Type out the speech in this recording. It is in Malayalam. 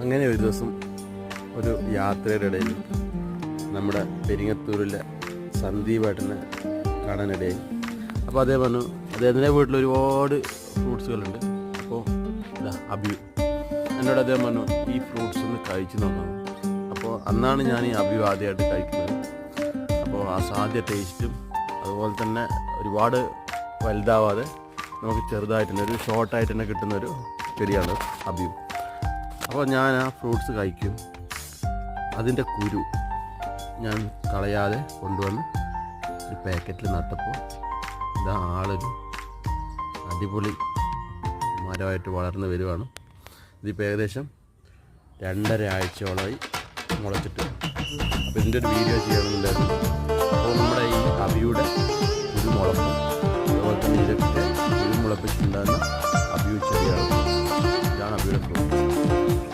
അങ്ങനെ ഒരു ദിവസം ഒരു യാത്രയുടെ ഇടയിൽ നമ്മുടെ പെരിങ്ങത്തൂരിലെ സന്ദീപേട്ടനെ കാണാനിടയായി. അപ്പോൾ അദ്ദേഹം പറഞ്ഞു അദ്ദേഹത്തിൻ്റെ വീട്ടിൽ ഒരുപാട് ഫ്രൂട്ട്സുകളുണ്ട്. അപ്പോൾ ഇതാ അബിയു എന്നോട് അദ്ദേഹം പറഞ്ഞു ഈ ഫ്രൂട്ട്സ് ഒന്ന് കഴിച്ച് നോക്കണം. അപ്പോൾ അന്നാണ് ഞാൻ ഈ അബിയു ആദ്യമായിട്ട് കഴിക്കുന്നത്. അപ്പോൾ ആ സാധ്യ ടേസ്റ്റും അതുപോലെ തന്നെ ഒരുപാട് വലുതാവാതെ നമുക്ക് ചെറുതായിട്ട് തന്നെ ഒരു ഷോർട്ടായിട്ട് തന്നെ കിട്ടുന്നൊരു ചെടിയാണ് അബിയു. അപ്പോൾ ഞാൻ ആ ഫ്രൂട്ട്സ് കഴിക്കും. അതിൻ്റെ കുരു ഞാൻ കളയാതെ കൊണ്ടുവന്ന് ഒരു പാക്കറ്റിൽ നട്ടപ്പോൾ ഇതാ ആളൊരു അടിപൊളി മരമായിട്ട് വളർന്ന് വരുവാണ്. ഇതിപ്പോൾ ഏകദേശം 2.5 ആഴ്ചയോളമായി മുളച്ചിട്ട്. അപ്പോൾ ഇതിൻ്റെ ഒരു വീഡിയോ ചെയ്യണമെന്നുണ്ടായിരുന്നു. അപ്പോൾ നമ്മുടെ ഈ അബിയുടെ കുരുമുളപ്പും അതുപോലെ തന്നെ ഇതൊക്കെ കുരുമുളപ്പിച്ചുണ്ടാകുന്ന അബിയു ചെടിയാണ്. ഇതാണ് അബിയുടെ ഫ്രൂട്ട്.